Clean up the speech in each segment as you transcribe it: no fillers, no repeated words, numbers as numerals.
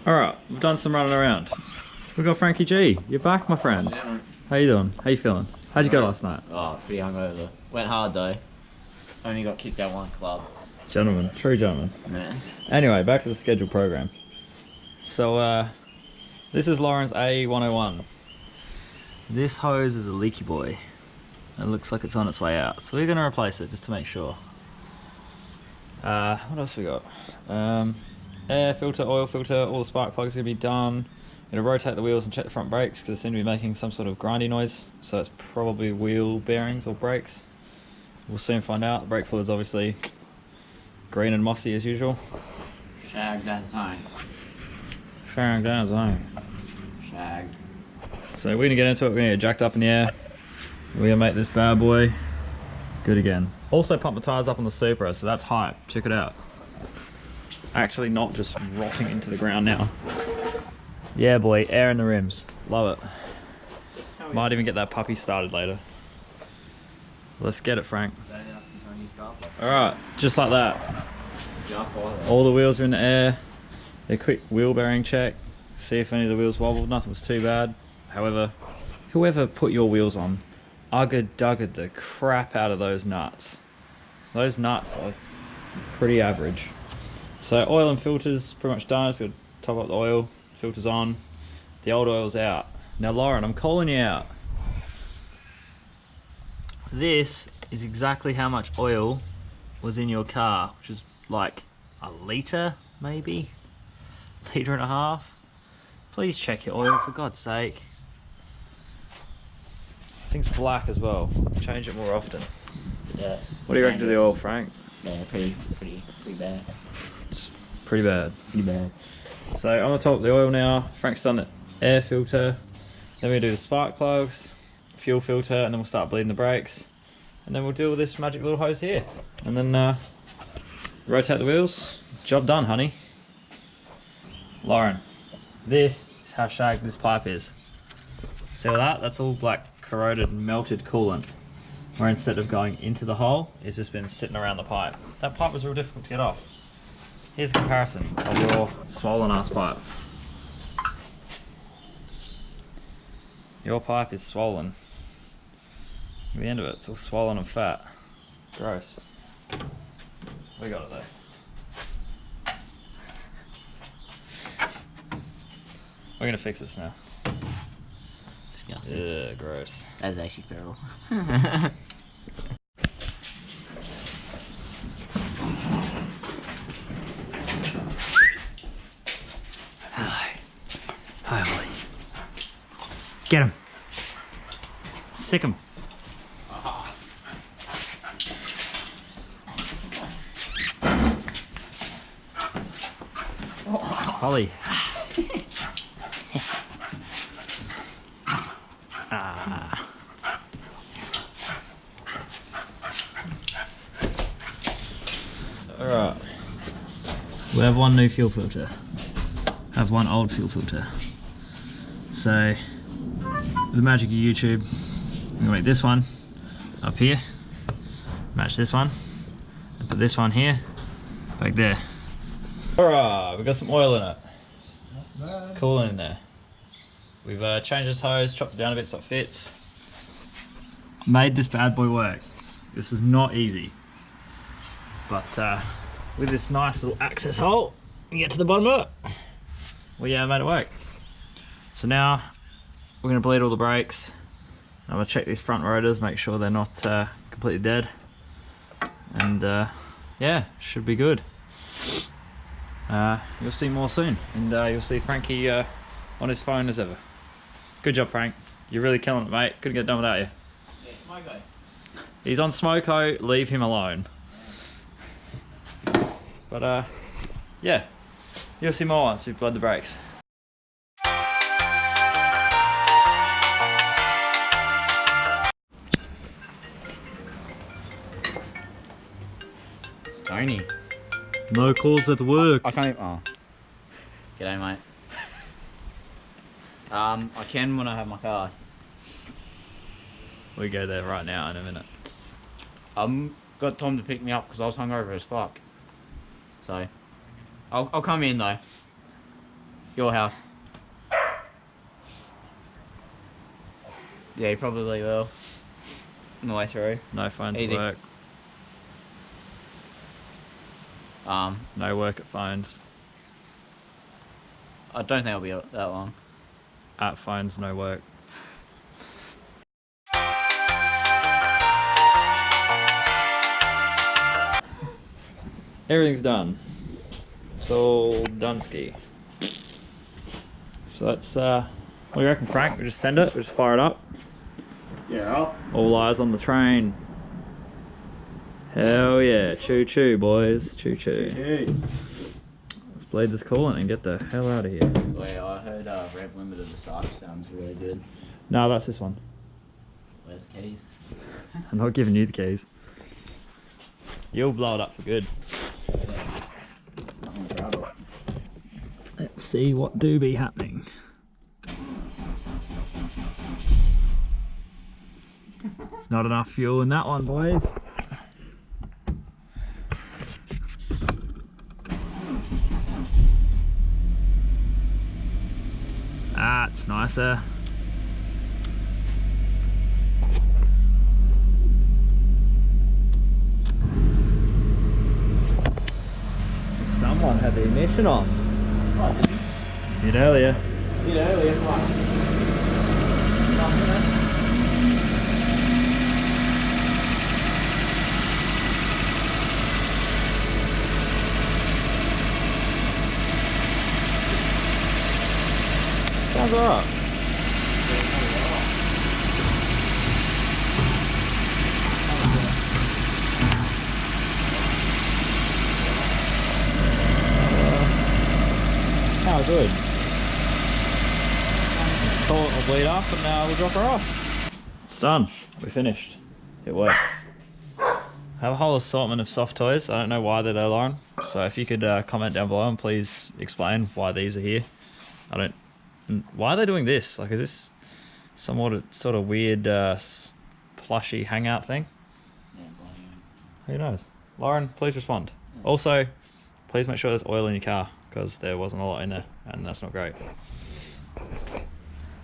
Alright, we've done some running around. We've got Frankie G. You're back, my friend. Yeah. How you doing? How you feeling? How'd you go last night? Oh, pretty hungover. Went hard though. Only got kicked out one club. Gentlemen, true gentlemen. Yeah. Anyway, back to the scheduled program. So, this is Lauren's A101. This hose is a leaky boy. It looks like it's on its way out. So we're going to replace it just to make sure. What else we got? Air filter, oil filter, all the spark plugs are going to be done. Gonna rotate the wheels and check the front brakes because they seem to be making some sort of grindy noise. So it's probably wheel bearings or brakes. We'll soon find out. The brake fluid's obviously green and mossy as usual. Shag that zone. Shagged down zone. Shagged. So we're gonna get into it. We're gonna get jacked up in the air. We're gonna make this bad boy good again. Also pump the tires up on the Supra, so that's hype. Check it out. Actually not just rotting into the ground now. Yeah boy, air in the rims. Love it. Might even get that puppy started later. Let's get it, Frank. Alright, just like that. All the wheels are in the air. A quick wheel bearing check. See if any of the wheels wobbled. Nothing was too bad. However, whoever put your wheels on, ugga-duggered the crap out of those nuts. Those nuts are pretty average. So oil and filters pretty much done. Just got to top up the oil. Filters on. The old oil's out. Now Lauren, I'm calling you out. This is exactly how much oil was in your car, which is like a litre, maybe? Litre and a half. Please check your oil, for God's sake. Thing's black as well. Change it more often. Yeah. What do you reckon to the oil, Frank? Yeah, pretty bad. It's pretty bad. Pretty bad. So I'm gonna top up the oil now. Frank's done the air filter. Then we do the spark plugs, fuel filter, and then we'll start bleeding the brakes. And then we'll deal with this magic little hose here. And then rotate the wheels. Job done, honey. Lauren, this is how shagged this pipe is. See that? That's all black corroded melted coolant. Where instead of going into the hole, it's just been sitting around the pipe. That pipe was real difficult to get off. Here's a comparison of your swollen ass pipe. Your pipe is swollen. At the end of it, it's all swollen and fat. Gross. We got it though. We're gonna fix this now. That's disgusting. Yeah, gross. That's actually feral. Hi, Ollie. Get him. Sick him. Holly. Alright. We have one new fuel filter. Have one old fuel filter. So, with the magic of YouTube, I'm gonna make this one up here, match this one, and put this one here, like there. Alright, we've got some oil in it. Coolant in there. We've changed this hose, chopped it down a bit so it fits. Made this bad boy work. This was not easy. But with this nice little access hole, you get to the bottom of it. We made it work. So now we're going to bleed all the brakes. I'm going to check these front rotors, make sure they're not completely dead. And yeah, should be good. You'll see more soon. And you'll see Frankie on his phone as ever. Good job, Frank. You're really killing it, mate. Couldn't get done without you. Yeah, Smoko. He's on Smoko, leave him alone. But yeah, you'll see more once we've bled the brakes. It's Tony. No calls at work. I can't. Oh. G'day, mate. I can when I have my car. We go there right now in a minute. Got Tom to pick me up because I was hungover as fuck. So, I'll come in though. Your house. Yeah, you probably will. On the way through. No phones Easy. at work. No work at phones. I don't think it'll be that long. At phones, no work. Everything's done. It's all done ski. So that's what do you reckon, Frank? We just send it, we just fire it up. Yeah. All eyes on the train. Hell yeah, choo choo boys, choo choo. Let's bleed this coolant and get the hell out of here. Wait, I heard Rev Limited Aside sounds really good. No, that's this one. Where's the keys? I'm not giving you the keys. You'll blow it up for good. Yeah. I'm gonna grab it. Let's see what do be happening. There's not enough fuel in that one, boys. That's nicer. Someone had the ignition on. Oh, did you? Did earlier. Did earlier, Sounds alright. How good. Call it will bleed up and we'll drop her off. It's done. We're finished. It works. Have a whole assortment of soft toys. I don't know why they're there, Lauren. So if you could comment down below and please explain why these are here. Why are they doing this? Like, is this somewhat sort of weird plushy hangout thing? Yeah, Who knows? Lauren, please respond. Also, please make sure there's oil in your car because there wasn't a lot in there and that's not great.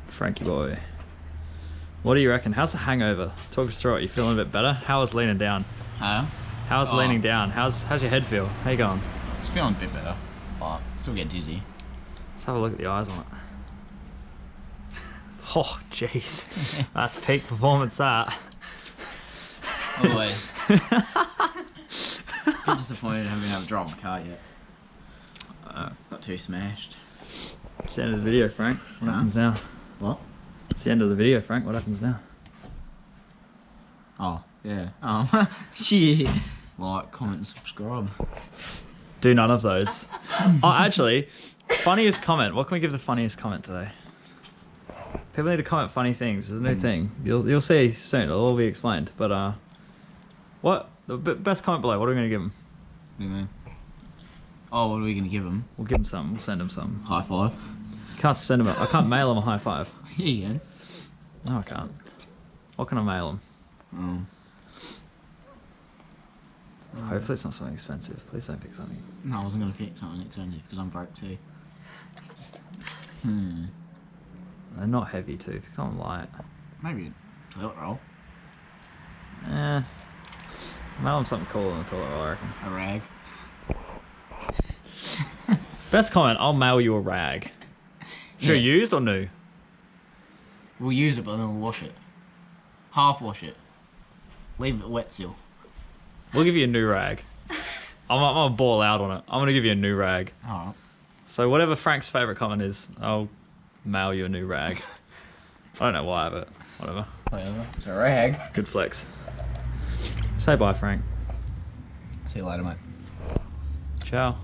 Frankie boy. What do you reckon? How's the hangover? Talk us through it. You feeling a bit better? How is leaning down? Huh? How's leaning down? How's your head feel? How you going? It's feeling a bit better, but still get dizzy. Let's have a look at the eyes on it. Oh, jeez. That's peak performance, that. Always. Bit disappointed I haven't had a drive my car yet. Got too smashed. It's the end of the video, Frank. What happens now? What? It's the end of the video, Frank. What happens now? Oh, yeah. Shit. Like, comment and subscribe. Do none of those. Oh, actually, funniest comment. What can we give the funniest comment today? People need to comment funny things. It's a new thing. You'll see soon. It'll all be explained. But what the best comment below? What are we gonna give them? What do you mean? Oh, what are we gonna give them? We'll give them something. We'll send them something. High five. Can't send them. I can't mail them a high five. Yeah, you can. No, I can't. What can I mail them? Hopefully it's not something expensive. Please don't pick something. No, I wasn't gonna pick something expensive because I'm broke too. They're not heavy too. Pick something light. Maybe a toilet roll. Mail them something cool in the toilet roll, I reckon. A rag. Best comment, I'll mail you a rag. Sure, Yeah. used or new? We'll use it, but then we'll wash it. Half wash it. Leave it wet still. We'll give you a new rag. I'm gonna ball out on it. I'm gonna give you a new rag. Alright. So whatever Frank's favourite comment is, I'll mail you a new rag. I don't know why, but whatever. Whatever. It's a rag. Good flex. Say bye, Frank. See you later, mate. Ciao.